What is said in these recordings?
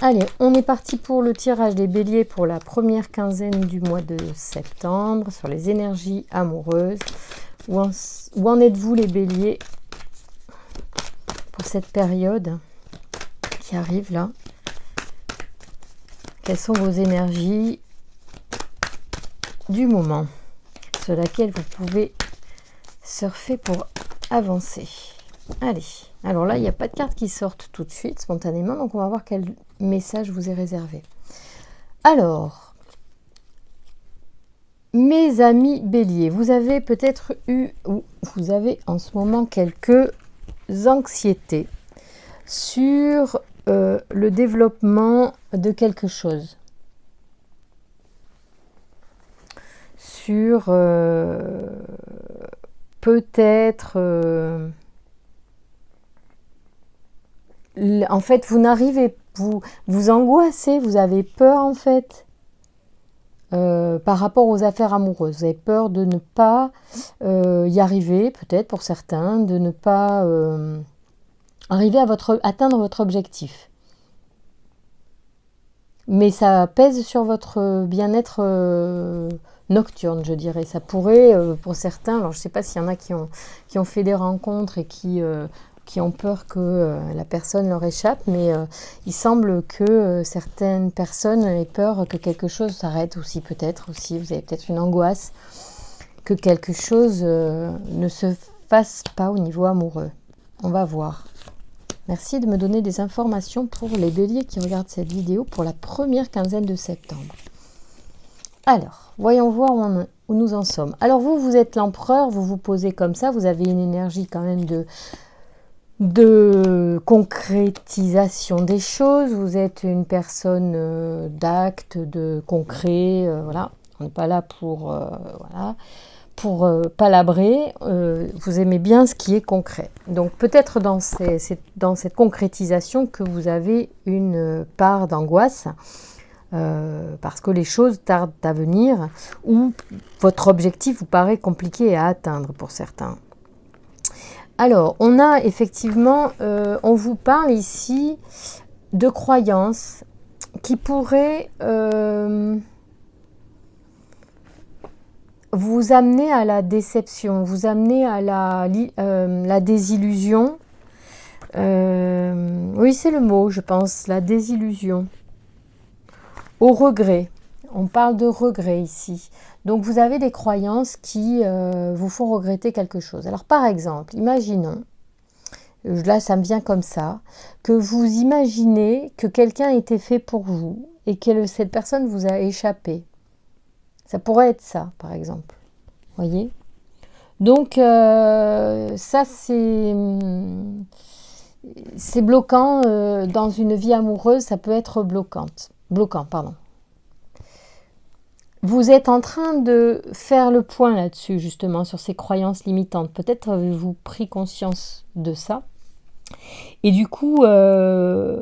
Allez, on est parti pour le tirage des béliers pour la première quinzaine du mois de septembre sur les énergies amoureuses. Où en êtes-vous les béliers pour cette période qui arrive là? Quelles sont vos énergies du moment sur laquelle vous pouvez surfer pour avancer? Allez, alors là, il n'y a pas de cartes qui sortent tout de suite, spontanément, donc on va voir quel message vous est réservé. Alors, mes amis béliers, vous avez peut-être eu, ou vous avez en ce moment quelques anxiétés sur le développement de quelque chose. Sur peut-être... en fait, vous n'arrivez, vous angoissez, vous avez peur en fait par rapport aux affaires amoureuses. Vous avez peur de ne pas y arriver, peut-être pour certains, de ne pas arriver à atteindre votre objectif. Mais ça pèse sur votre bien-être nocturne, je dirais. Ça pourrait, pour certains, alors je ne sais pas s'il y en a qui ont fait des rencontres et qui ont peur que la personne leur échappe, mais il semble que certaines personnes aient peur que quelque chose s'arrête aussi, peut-être aussi. Vous avez peut-être une angoisse que quelque chose ne se fasse pas au niveau amoureux. On va voir. Merci de me donner des informations pour les béliers qui regardent cette vidéo pour la première quinzaine de septembre. Alors, voyons voir où nous en sommes. Alors vous êtes l'empereur, vous vous posez comme ça, vous avez une énergie quand même de concrétisation des choses, vous êtes une personne d'acte, de concret, voilà. On n'est pas là pour palabrer, vous aimez bien ce qui est concret. Donc peut-être dans cette concrétisation que vous avez une part d'angoisse, parce que les choses tardent à venir, ou votre objectif vous paraît compliqué à atteindre pour certains. Alors, on a effectivement, on vous parle ici de croyances qui pourraient vous amener à la déception, vous amener à la désillusion. Oui, c'est le mot, je pense, la désillusion. Au regret. On parle de regret ici. Donc, vous avez des croyances qui vous font regretter quelque chose. Alors, par exemple, imaginons, là, ça me vient comme ça, que vous imaginez que quelqu'un était fait pour vous et que cette personne vous a échappé. Ça pourrait être ça, par exemple. Voyez ? Donc, ça, c'est bloquant. Dans une vie amoureuse, ça peut être bloquant, pardon. Vous êtes en train de faire le point là-dessus, justement, sur ces croyances limitantes. Peut-être avez-vous pris conscience de ça. Et du coup, voilà,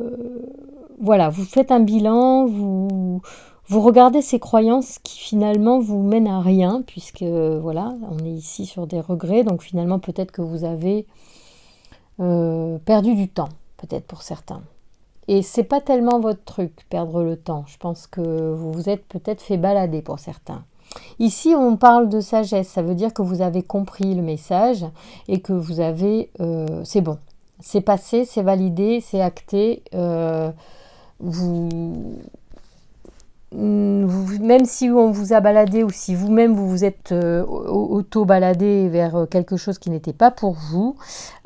vous faites un bilan, vous regardez ces croyances qui finalement vous mènent à rien, puisque voilà, on est ici sur des regrets, donc finalement peut-être que vous avez perdu du temps, peut-être pour certains. Et c'est pas tellement votre truc, perdre le temps. Je pense que vous vous êtes peut-être fait balader pour certains. Ici, on parle de sagesse, ça veut dire que vous avez compris le message et que vous avez, c'est bon. C'est passé, c'est validé, c'est acté. Même si on vous a baladé ou si vous-même vous vous êtes auto-baladé vers quelque chose qui n'était pas pour vous,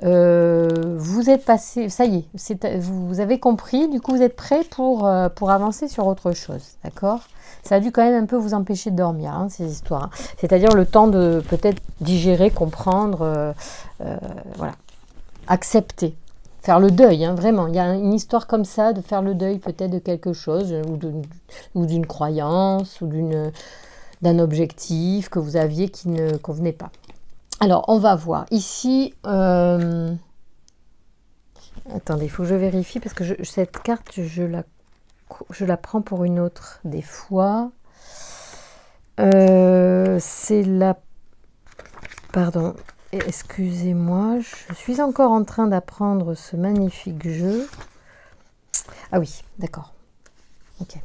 vous êtes passé, ça y est, vous avez compris, du coup vous êtes prêt pour avancer sur autre chose, d'accord ? Ça a dû quand même un peu vous empêcher de dormir, hein, ces histoires. Hein. C'est-à-dire le temps de peut-être digérer, comprendre, voilà, accepter. Faire le deuil, hein, vraiment. Il y a une histoire comme ça, de faire le deuil peut-être de quelque chose, ou d'une croyance, ou d'un objectif que vous aviez qui ne convenait pas. Alors, on va voir. Ici, attendez, il faut que je vérifie, parce que cette carte, je la prends pour une autre des fois. C'est la... Pardon. Excusez-moi, je suis encore en train d'apprendre ce magnifique jeu. Ah oui, d'accord. Ok.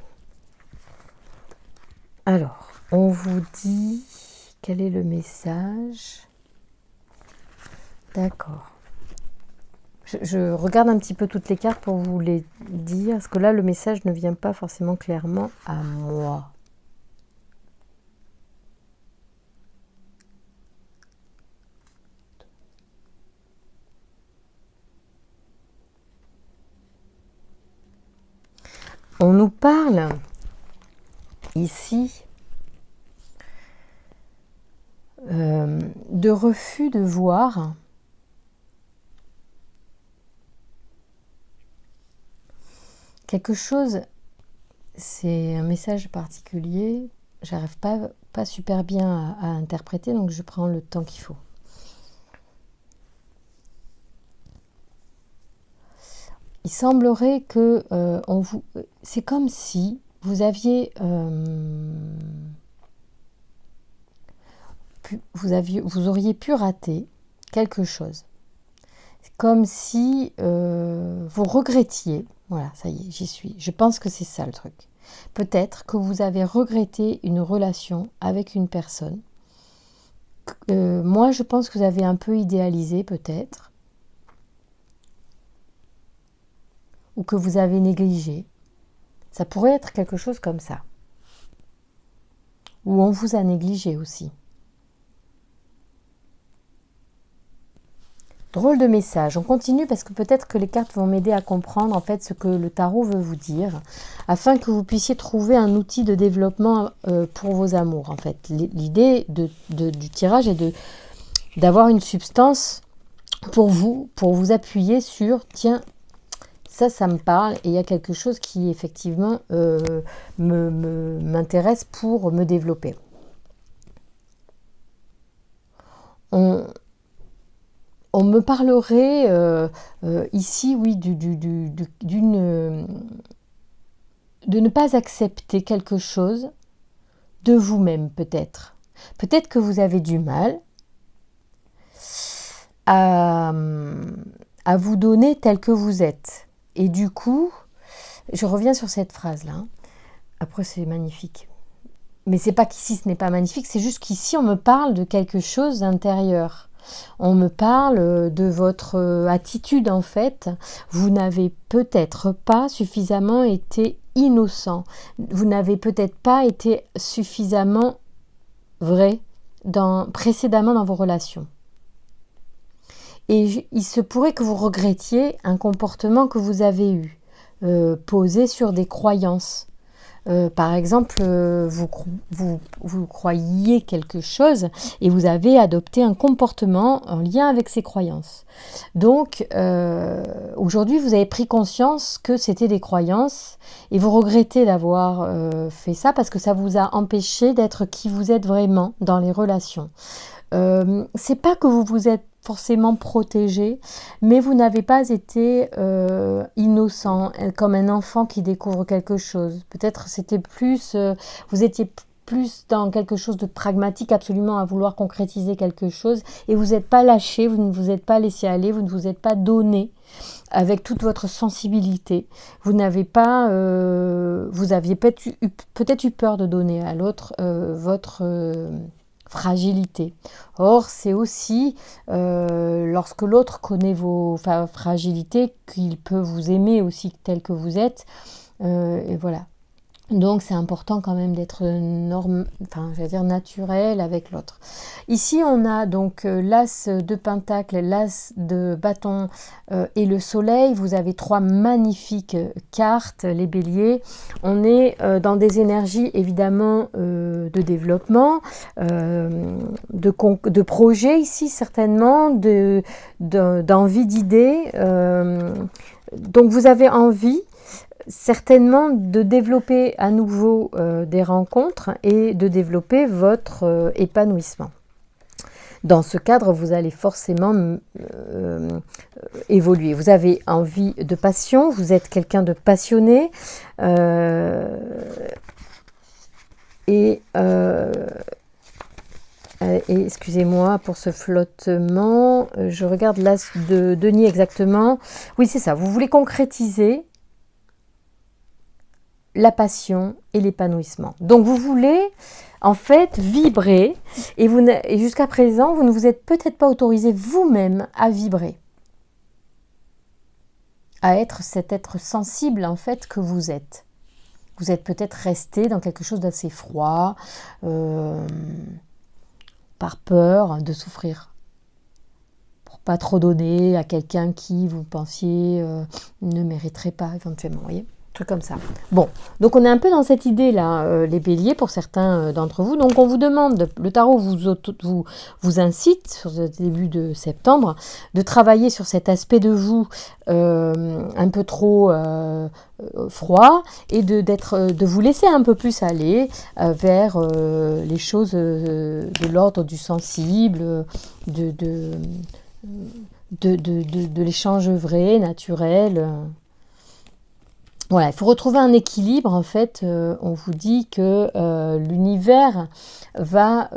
Alors, on vous dit quel est le message. D'accord. Je regarde un petit peu toutes les cartes pour vous les dire, parce que là, le message ne vient pas forcément clairement à moi. On nous parle ici de refus de voir quelque chose. C'est un message particulier, j'arrive pas super bien à interpréter, donc je prends le temps qu'il faut. Il semblerait que c'est comme si vous aviez, vous auriez pu rater quelque chose. C'est comme si vous regrettiez. Voilà, ça y est, j'y suis. Je pense que c'est ça le truc. Peut-être que vous avez regretté une relation avec une personne. Moi, je pense que vous avez un peu idéalisé, peut-être. Ou que vous avez négligé. Ça pourrait être quelque chose comme ça. Ou on vous a négligé aussi. Drôle de message. On continue parce que peut-être que les cartes vont m'aider à comprendre en fait ce que le tarot veut vous dire, afin que vous puissiez trouver un outil de développement pour vos amours. En fait, l'idée du tirage est d'avoir une substance pour vous appuyer sur, tiens, ça me parle et il y a quelque chose qui effectivement m'intéresse pour me développer. On me parlerait ici, oui, de ne pas accepter quelque chose de vous-même, peut-être. Peut-être que vous avez du mal à vous donner tel que vous êtes. Et du coup, je reviens sur cette phrase-là. Après, c'est magnifique. Mais c'est pas qu'ici ce n'est pas magnifique, c'est juste qu'ici on me parle de quelque chose d'intérieur. On me parle de votre attitude en fait. Vous n'avez peut-être pas suffisamment été innocent. Vous n'avez peut-être pas été suffisamment vrai précédemment dans vos relations. Et il se pourrait que vous regrettiez un comportement que vous avez eu, posé sur des croyances. Par exemple, vous croyiez quelque chose et vous avez adopté un comportement en lien avec ces croyances. Donc, aujourd'hui, vous avez pris conscience que c'était des croyances et vous regrettez d'avoir fait ça parce que ça vous a empêché d'être qui vous êtes vraiment dans les relations. C'est pas que vous vous êtes forcément protégé, mais vous n'avez pas été innocent, comme un enfant qui découvre quelque chose. Peut-être c'était plus, vous étiez plus dans quelque chose de pragmatique, absolument à vouloir concrétiser quelque chose, et vous n'êtes pas lâché, vous ne vous êtes pas laissé aller, vous ne vous êtes pas donné avec toute votre sensibilité. Vous n'avez pas, vous aviez peut-être eu peur de donner à l'autre votre fragilité. Or, c'est aussi lorsque l'autre connaît vos fragilités qu'il peut vous aimer aussi tel que vous êtes. Et voilà. Donc, c'est important quand même d'être naturel avec l'autre. Ici, on a donc l'as de pentacle, l'as de bâton et le soleil. Vous avez trois magnifiques cartes, les béliers. On est dans des énergies évidemment de développement, de projets ici certainement, d'envie d'idées. Donc, vous avez envie certainement de développer à nouveau des rencontres et de développer votre épanouissement. Dans ce cadre, vous allez forcément évoluer. Vous avez envie de passion, vous êtes quelqu'un de passionné et excusez-moi pour ce flottement, je regarde l'as de denier exactement. Oui, c'est ça, vous voulez concrétiser la passion et l'épanouissement. Donc vous voulez en fait vibrer et jusqu'à présent, vous ne vous êtes peut-être pas autorisé vous-même à vibrer, à être cet être sensible en fait que vous êtes. Vous êtes peut-être resté dans quelque chose d'assez froid, par peur de souffrir, pour pas trop donner à quelqu'un qui vous pensiez ne mériterait pas éventuellement, vous voyez, truc comme ça. Bon, donc on est un peu dans cette idée là, les béliers pour certains d'entre vous. Donc on vous demande, le tarot vous incite sur ce début de septembre de travailler sur cet aspect de vous un peu trop froid et de vous laisser un peu plus aller vers les choses de l'ordre du sensible, de l'échange vrai, naturel. Voilà, il faut retrouver un équilibre, en fait, on vous dit que l'univers va,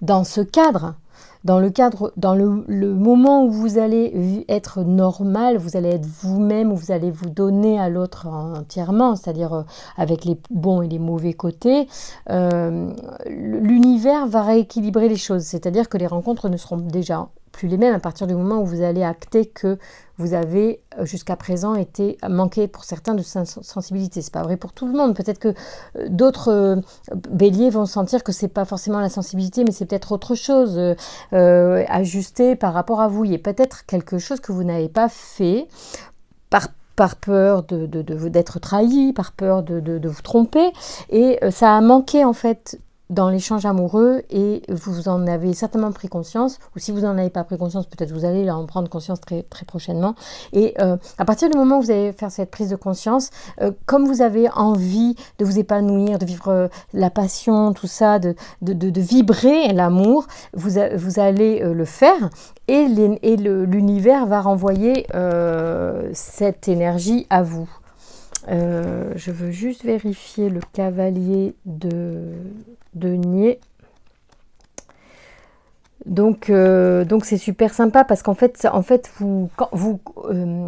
dans ce cadre, dans le moment où vous allez être normal, vous allez être vous-même, où vous allez vous donner à l'autre entièrement, c'est-à-dire avec les bons et les mauvais côtés, l'univers va rééquilibrer les choses, c'est-à-dire que les rencontres ne seront déjà plus les mêmes à partir du moment où vous allez acter que vous avez jusqu'à présent été manqué pour certains de sensibilité. C'est pas vrai pour tout le monde. Peut-être que d'autres béliers vont sentir que c'est pas forcément la sensibilité, mais c'est peut-être autre chose ajusté par rapport à vous. Il y a peut-être quelque chose que vous n'avez pas fait par peur d'être trahi, par peur de vous tromper, et ça a manqué en fait dans l'échange amoureux et vous en avez certainement pris conscience, ou si vous n'en avez pas pris conscience, peut-être vous allez en prendre conscience très, très prochainement. Et à partir du moment où vous allez faire cette prise de conscience, comme vous avez envie de vous épanouir, de vivre la passion, tout ça, de vibrer l'amour, vous allez le faire et l'univers va renvoyer cette énergie à vous. Je veux juste vérifier le cavalier de denier. Donc c'est super sympa parce qu'en fait quand vous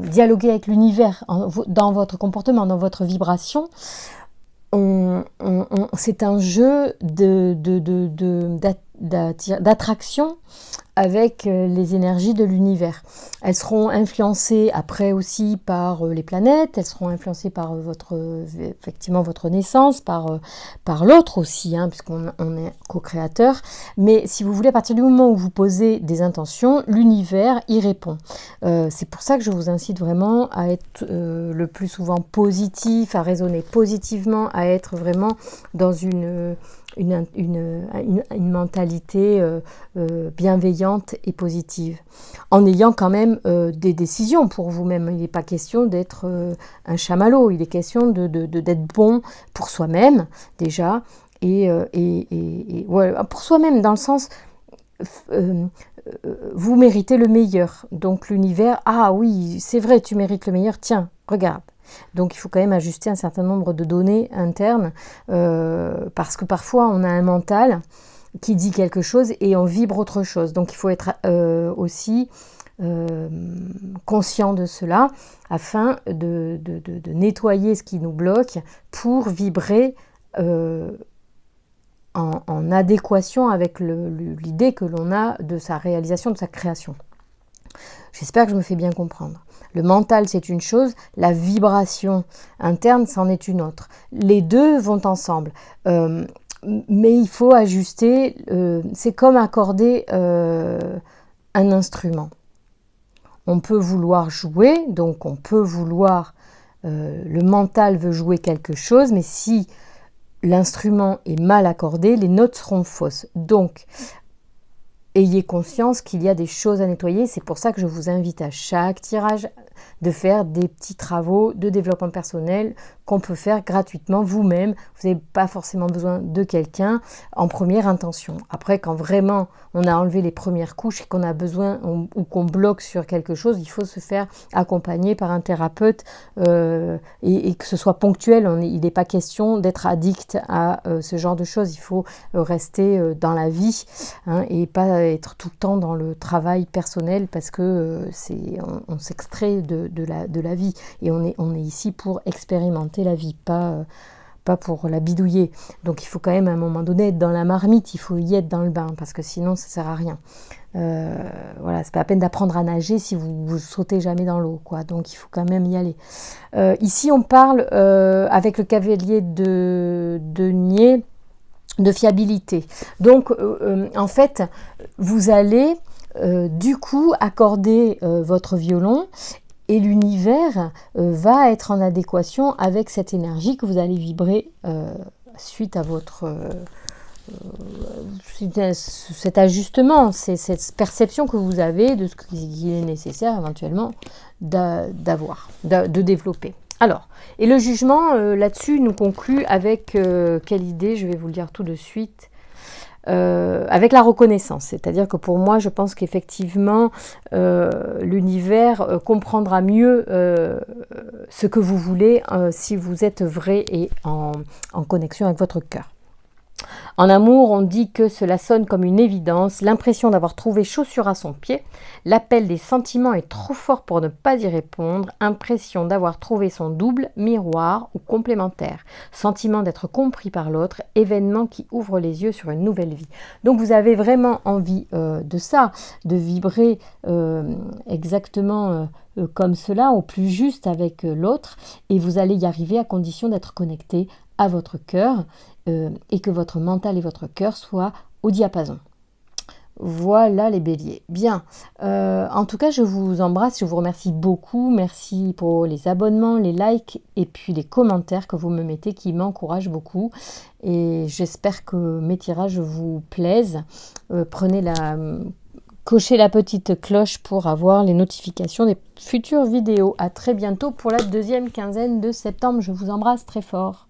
dialoguez avec l'univers dans votre comportement, dans votre vibration, c'est un jeu d'attraction avec les énergies de l'univers. Elles seront influencées après aussi par les planètes, elles seront influencées par effectivement votre naissance, par l'autre aussi, hein, puisqu'on est co-créateur. Mais si vous voulez, à partir du moment où vous posez des intentions, l'univers y répond. C'est pour ça que je vous incite vraiment à être le plus souvent positif, à raisonner positivement, à être vraiment dans une mentalité bienveillante et positive, en ayant quand même des décisions pour vous-même. Il n'est pas question d'être un chamallow, il est question d'être bon pour soi-même déjà, et ouais, pour soi-même dans le sens... vous méritez le meilleur, donc l'univers, ah oui, c'est vrai, tu mérites le meilleur, tiens, regarde. Donc il faut quand même ajuster un certain nombre de données internes parce que parfois on a un mental qui dit quelque chose et on vibre autre chose. Donc il faut être aussi conscient de cela afin de nettoyer ce qui nous bloque pour vibrer en adéquation avec l'idée que l'on a de sa réalisation, de sa création. J'espère que je me fais bien comprendre. Le mental, c'est une chose, la vibration interne, c'en est une autre. Les deux vont ensemble. Mais il faut ajuster, c'est comme accorder un instrument. On peut vouloir jouer, donc on peut vouloir, le mental veut jouer quelque chose, mais si l'instrument est mal accordé, les notes seront fausses. Donc, ayez conscience qu'il y a des choses à nettoyer. C'est pour ça que je vous invite à chaque tirage de faire des petits travaux de développement personnel qu'on peut faire gratuitement vous-même. Vous n'avez pas forcément besoin de quelqu'un en première intention. Après, quand vraiment on a enlevé les premières couches et qu'on a besoin ou qu'on bloque sur quelque chose, il faut se faire accompagner par un thérapeute et que ce soit ponctuel. Il n'est pas question d'être addict à ce genre de choses. Il faut rester dans la vie et pas être tout le temps dans le travail personnel parce que on s'extrait de la vie. Et on est ici pour expérimenter la vie, pas pour la bidouiller. Donc il faut quand même à un moment donné être dans la marmite, il faut y être dans le bain, parce que sinon ça sert à rien. Voilà, c'est pas la peine d'apprendre à nager si vous sautez jamais dans l'eau, quoi. Donc il faut quand même y aller. Ici on parle avec le cavalier de denier de fiabilité. Donc en fait vous allez du coup accorder votre violon et l'univers va être en adéquation avec cette énergie que vous allez vibrer suite à votre cet ajustement, c'est cette perception que vous avez de ce qu'il est nécessaire éventuellement d'avoir, de développer. Alors, et le jugement là-dessus nous conclut avec quelle idée? Je vais vous le dire tout de suite. Avec la reconnaissance, c'est-à-dire que pour moi je pense qu'effectivement l'univers comprendra mieux ce que vous voulez si vous êtes vrai et en connexion avec votre cœur. En amour, on dit que cela sonne comme une évidence, l'impression d'avoir trouvé chaussure à son pied, l'appel des sentiments est trop fort pour ne pas y répondre, impression d'avoir trouvé son double, miroir ou complémentaire, sentiment d'être compris par l'autre, événement qui ouvre les yeux sur une nouvelle vie. Donc vous avez vraiment envie de ça, de vibrer exactement comme cela, au plus juste avec l'autre, et vous allez y arriver à condition d'être connecté à votre cœur et que votre mental et votre cœur soient au diapason. Voilà les béliers. Bien, en tout cas je vous embrasse, je vous remercie beaucoup, merci pour les abonnements, les likes et puis les commentaires que vous me mettez qui m'encouragent beaucoup et j'espère que mes tirages vous plaisent. Cochez la petite cloche pour avoir les notifications des futures vidéos. À très bientôt pour la deuxième quinzaine de septembre, je vous embrasse très fort.